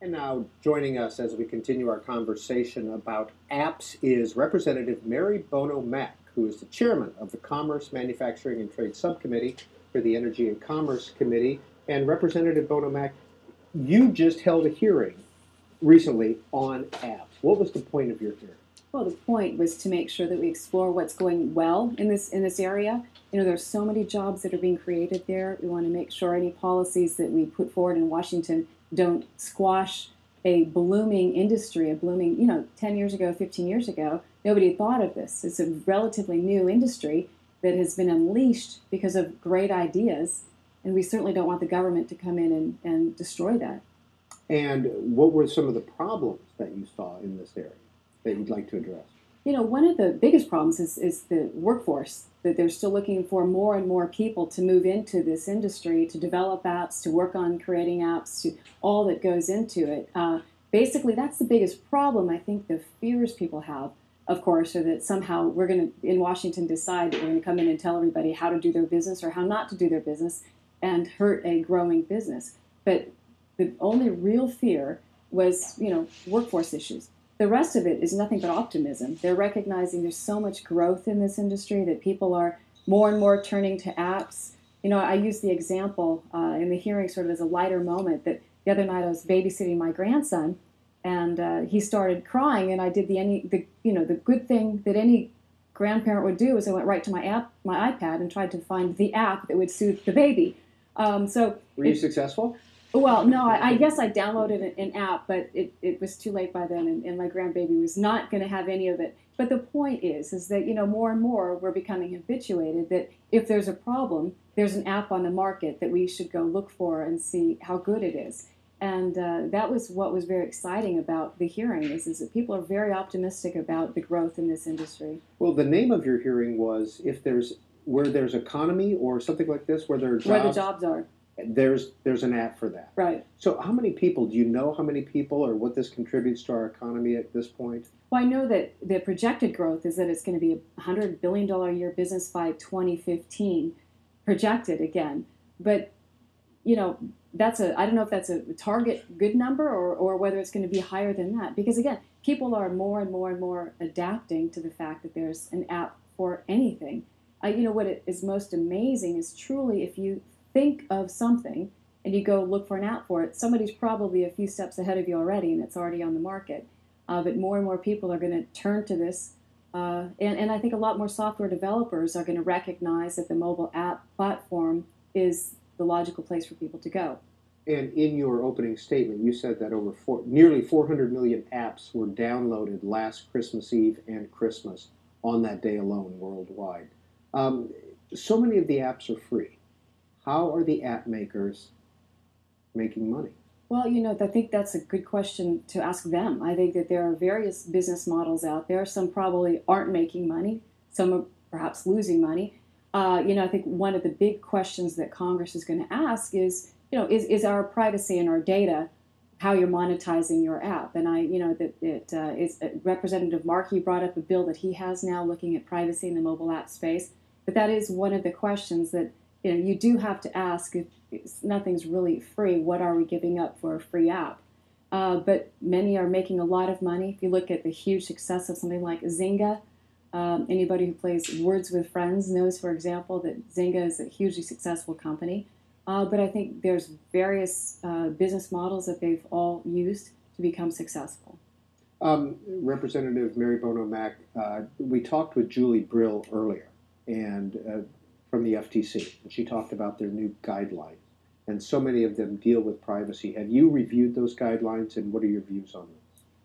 And now joining us as we continue our conversation about apps is Representative Mary Bono Mack, who is the chairman of the Commerce, Manufacturing, and Trade Subcommittee for the Energy and Commerce Committee. And Representative Bono Mack, you just held a hearing recently on apps. What was the point of your hearing? Well, the point was to make sure that we explore what's going well in this area. You know, there's so many jobs that are being created there. We want to make sure any policies that we put forward in Washington don't squash a blooming industry, 10 years ago, 15 years ago, nobody had thought of this. It's a relatively new industry that has been unleashed because of great ideas, and we certainly don't want the government to come in and destroy that. And what were some of the problems that you saw in this area that you'd like to address? You know, one of the biggest problems is the workforce, that they're still looking for more and more people to move into this industry, to develop apps, to work on creating apps, to all that goes into it. Basically, that's the biggest problem. I think the fears people have, of course, are that somehow we're going to, in Washington, decide that we're going to come in and tell everybody how to do their business or how not to do their business and hurt a growing business. But the only real fear was, workforce issues. The rest of it is nothing but optimism. They're recognizing there's so much growth in this industry that people are more and more turning to apps. You know, I used the example in the hearing sort of as a lighter moment that the other night I was babysitting my grandson, and he started crying, and I did the good thing that any grandparent would do is I went right to my iPad and tried to find the app that would soothe the baby. Were you successful? Well, no, I guess I downloaded an app, but it was too late by then, and my grandbaby was not going to have any of it. But the point is that, more and more we're becoming habituated that if there's a problem, there's an app on the market that we should go look for and see how good it is. And that was what was very exciting about the hearing is that people are very optimistic about the growth in this industry. Well, the name of your hearing was where there's economy or something like this, where there are jobs. Where the jobs are. There's an app for that. Right. So do you know how many people or what this contributes to our economy at this point? Well, I know that the projected growth is that it's going to be a $100 billion a year business by 2015, projected again. But, I don't know if that's a target good number or whether it's going to be higher than that. Because, again, people are more and more and more adapting to the fact that there's an app for anything. What is most amazing is truly if you think of something and you go look for an app for it, somebody's probably a few steps ahead of you already and it's already on the market. But more and more people are going to turn to this. And I think a lot more software developers are going to recognize that the mobile app platform is the logical place for people to go. And in your opening statement, you said that nearly 400 million apps were downloaded last Christmas Eve and Christmas on that day alone worldwide. So many of the apps are free. How are the app makers making money? Well, I think that's a good question to ask them. I think that there are various business models out there. Some probably aren't making money. Some are perhaps losing money. I think one of the big questions that Congress is going to ask is our privacy and our data, how you're monetizing your app. And Representative Markey brought up a bill that he has now looking at privacy in the mobile app space. But that is one of the questions that you do have to ask if nothing's really free, what are we giving up for a free app? But many are making a lot of money. If you look at the huge success of something like Zynga, anybody who plays Words with Friends knows, for example, that Zynga is a hugely successful company. But I think there's various business models that they've all used to become successful. Representative Mary Bono Mack, we talked with Julie Brill earlier, and from the FTC, and she talked about their new guidelines, and so many of them deal with privacy. Have you reviewed those guidelines, and what are your views on them?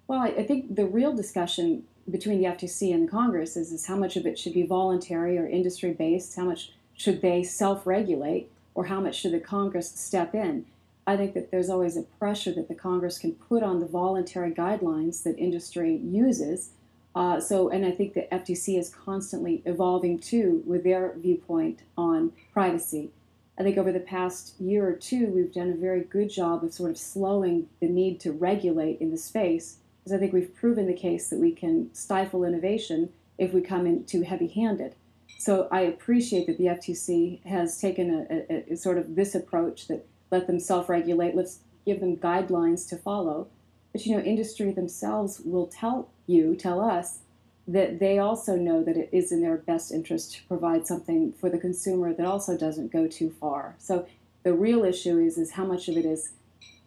Well, I think the real discussion between the FTC and the Congress is how much of it should be voluntary or industry-based, how much should they self-regulate, or how much should the Congress step in. I think that there's always a pressure that the Congress can put on the voluntary guidelines that industry uses. And I think the FTC is constantly evolving, too, with their viewpoint on privacy. I think over the past year or two, we've done a very good job of sort of slowing the need to regulate in the space, because I think we've proven the case that we can stifle innovation if we come in too heavy-handed. So I appreciate that the FTC has taken a sort of this approach that let them self-regulate. Let's give them guidelines to follow. But industry themselves will tell us that they also know that it is in their best interest to provide something for the consumer that also doesn't go too far. So the real issue is how much of it is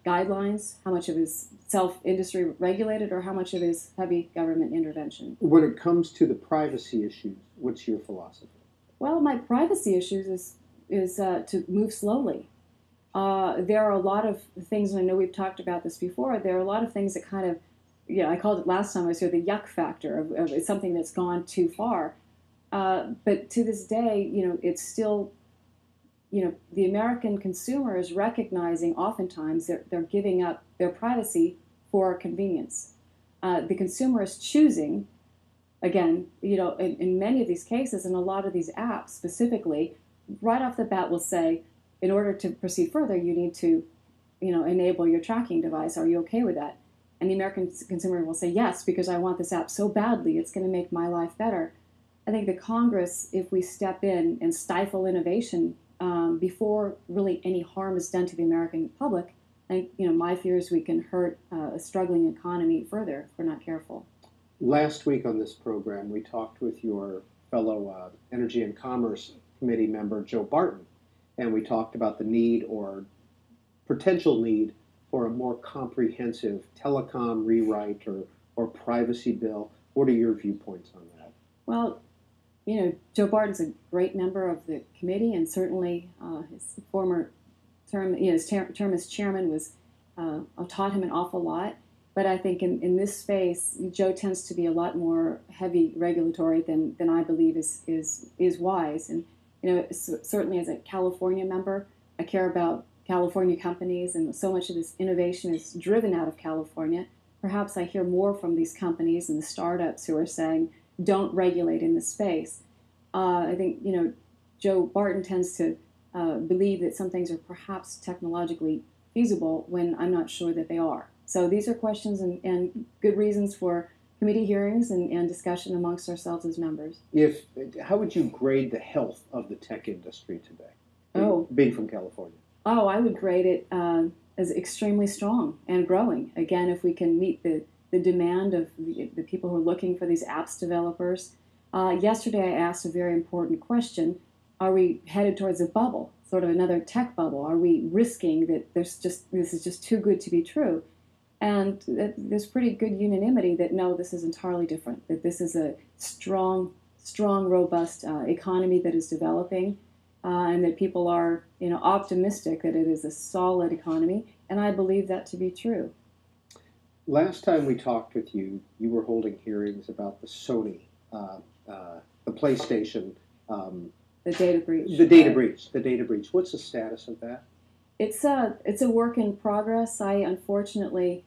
guidelines, how much of it is self-industry regulated, or how much of it is heavy government intervention. When it comes to the privacy issues, what's your philosophy? Well, my privacy issues is to move slowly. There are a lot of things, and I know we've talked about this before, there are a lot of things that kind of, I called it last time I was here the yuck factor of it's something that's gone too far. But to this day, it's still, the American consumer is recognizing oftentimes they're giving up their privacy for convenience. The consumer is choosing, again, in many of these cases, and a lot of these apps specifically, right off the bat will say, in order to proceed further, you need to, enable your tracking device. Are you okay with that? And the American consumer will say, yes, because I want this app so badly, it's going to make my life better. I think the Congress, if we step in and stifle innovation before really any harm is done to the American public, I think, my fear is we can hurt a struggling economy further if we're not careful. Last week on this program, we talked with your fellow Energy and Commerce Committee member, Joe Barton, and we talked about the need or potential need for a more comprehensive telecom rewrite or privacy bill. What are your viewpoints on that? Well, Joe Barton's a great member of the committee, and certainly his former term, his term as chairman was taught him an awful lot. But I think in this space, Joe tends to be a lot more heavy regulatory than I believe is wise. And certainly as a California member, I care about California companies, and so much of this innovation is driven out of California. Perhaps I hear more from these companies and the startups who are saying, don't regulate in this space. I think, Joe Barton tends to believe that some things are perhaps technologically feasible when I'm not sure that they are. So these are questions and good reasons for committee hearings and discussion amongst ourselves as members. How would you grade the health of the tech industry today, being from California? Oh, I would grade it as extremely strong and growing. Again, if we can meet the demand of the people who are looking for these apps developers. Yesterday I asked a very important question. Are we headed towards a bubble, sort of another tech bubble? Are we risking that this is just too good to be true? And there's pretty good unanimity that no, this is entirely different, that this is a strong, robust economy that is developing, and that people are optimistic that it is a solid economy, and I believe that to be true. Last time we talked with you, you were holding hearings about the Sony, the PlayStation. The data breach. The data breach. What's the status of that? It's a work in progress. I unfortunately,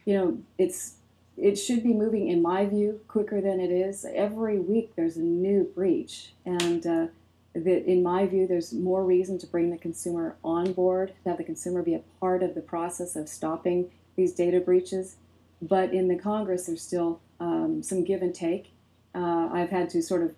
it should be moving, in my view, quicker than it is. Every week there's a new breach, and that in my view there's more reason to bring the consumer on board, to have the consumer be a part of the process of stopping these data breaches. But in the Congress there's still some give and take. I've had to sort of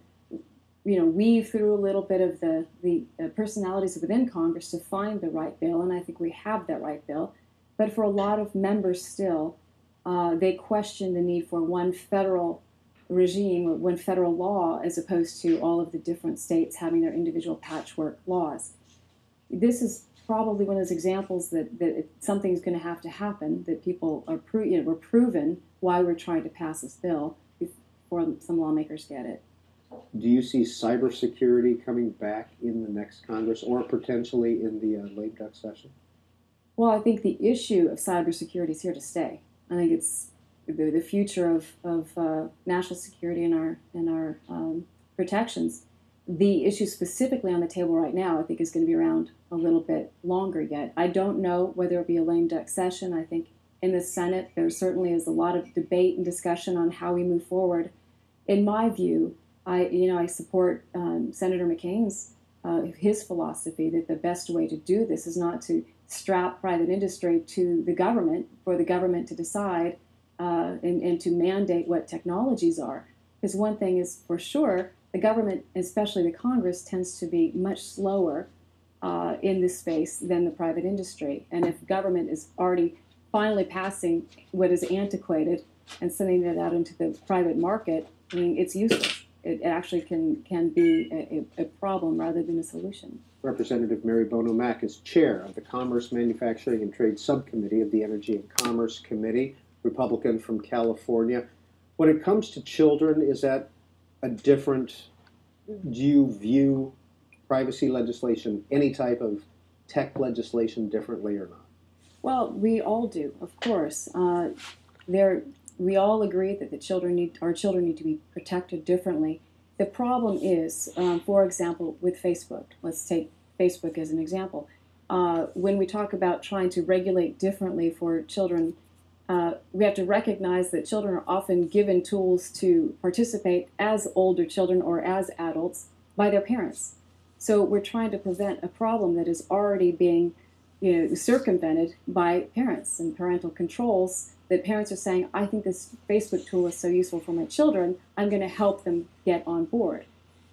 weave through a little bit of the personalities within Congress to find the right bill, and I think we have that right bill. But for a lot of members still, they question the need for one federal regime or one federal law as opposed to all of the different states having their individual patchwork laws. This is probably one of those examples that something's going to have to happen, that people are we're proven why we're trying to pass this bill before some lawmakers get it. Do you see cybersecurity coming back in the next Congress or potentially in the lame duck session? Well, I think the issue of cybersecurity is here to stay. I think it's the future of national security and our protections. The issue specifically on the table right now, I think, is going to be around a little bit longer yet. I don't know whether it'll be a lame duck session. I think in the Senate there certainly is a lot of debate and discussion on how we move forward. In my view, I support Senator McCain's his philosophy that the best way to do this is not to strap private industry to the government for the government to decide and to mandate what technologies are. Because one thing is for sure, the government, especially the Congress, tends to be much slower in this space than the private industry. And if government is already finally passing what is antiquated and sending that out into the private market, I mean, it's useless. It actually can be a problem rather than a solution. Representative Mary Bono Mack is chair of the Commerce, Manufacturing, and Trade Subcommittee of the Energy and Commerce Committee, Republican from California. When it comes to children, is that a different, do you view privacy legislation, any type of tech legislation, differently or not? Well, we all do, of course. We all agree that our children need to be protected differently. The problem is, for example, with Facebook. Let's take Facebook as an example. When we talk about trying to regulate differently for children, we have to recognize that children are often given tools to participate as older children or as adults by their parents. So we're trying to prevent a problem that is already being, circumvented by parents and parental controls. That parents are saying, I think this Facebook tool is so useful for my children, I'm going to help them get on board.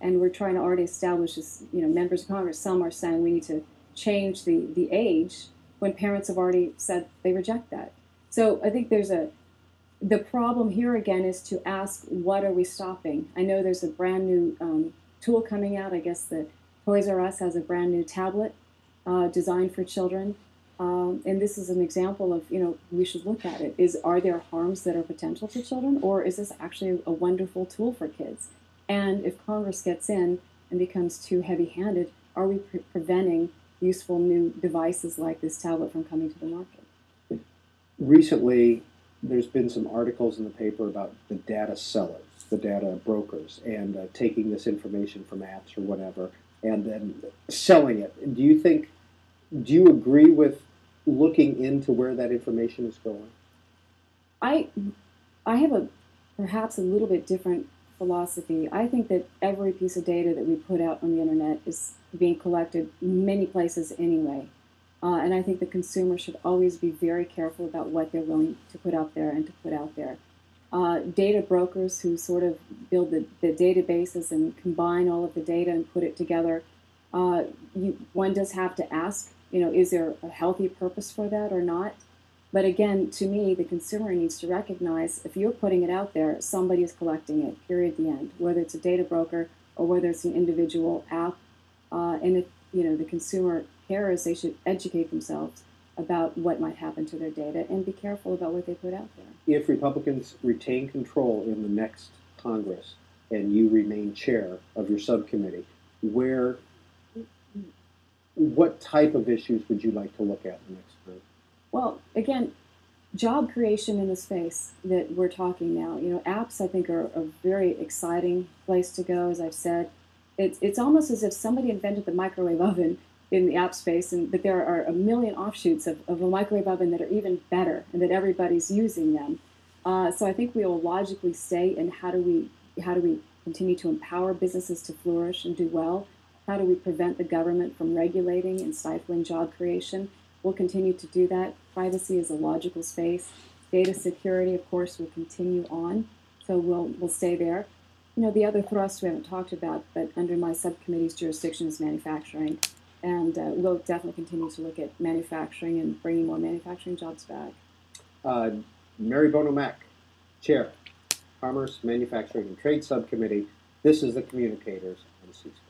And we're trying to already establish this, members of Congress, some are saying we need to change the age when parents have already said they reject that. So I think the problem here again is to ask, what are we stopping? I know there's a brand new tool coming out. I guess the Toys R Us has a brand new tablet designed for children. And this is an example of, we should look at it. Are there harms that are potential to children, or is this actually a wonderful tool for kids? And if Congress gets in and becomes too heavy-handed, are we preventing useful new devices like this tablet from coming to the market? Recently, there's been some articles in the paper about the data sellers, the data brokers, and taking this information from apps or whatever, and then selling it. Do you agree with looking into where that information is going? I have perhaps a little bit different philosophy. I think that every piece of data that we put out on the internet is being collected many places anyway. And I think the consumer should always be very careful about what they're willing to put out there and to put out there. Data brokers who sort of build the databases and combine all of the data and put it together, one does have to ask, is there a healthy purpose for that or not? But again, to me, the consumer needs to recognize if you're putting it out there, somebody is collecting it, period, the end, whether it's a data broker or whether it's an individual app. And if, the consumer cares, they should educate themselves about what might happen to their data and be careful about what they put out there. If Republicans retain control in the next Congress and you remain chair of your subcommittee, what type of issues would you like to look at next time? Well, again, job creation in the space that we're talking now. Apps, I think, are a very exciting place to go, as I've said. It's almost as if somebody invented the microwave oven in the app space, but there are a million offshoots of a microwave oven that are even better and that everybody's using them. So I think we will logically stay in how do we continue to empower businesses to flourish and do well? How do we prevent the government from regulating and stifling job creation? We'll continue to do that. Privacy is a logical space. Data security, of course, will continue on. So we'll stay there. The other thrust we haven't talked about, but under my subcommittee's jurisdiction is manufacturing. And we'll definitely continue to look at manufacturing and bringing more manufacturing jobs back. Mary Bono Mack, Chair, Commerce, Manufacturing, and Trade Subcommittee. This is the Communicators on C-SPAN.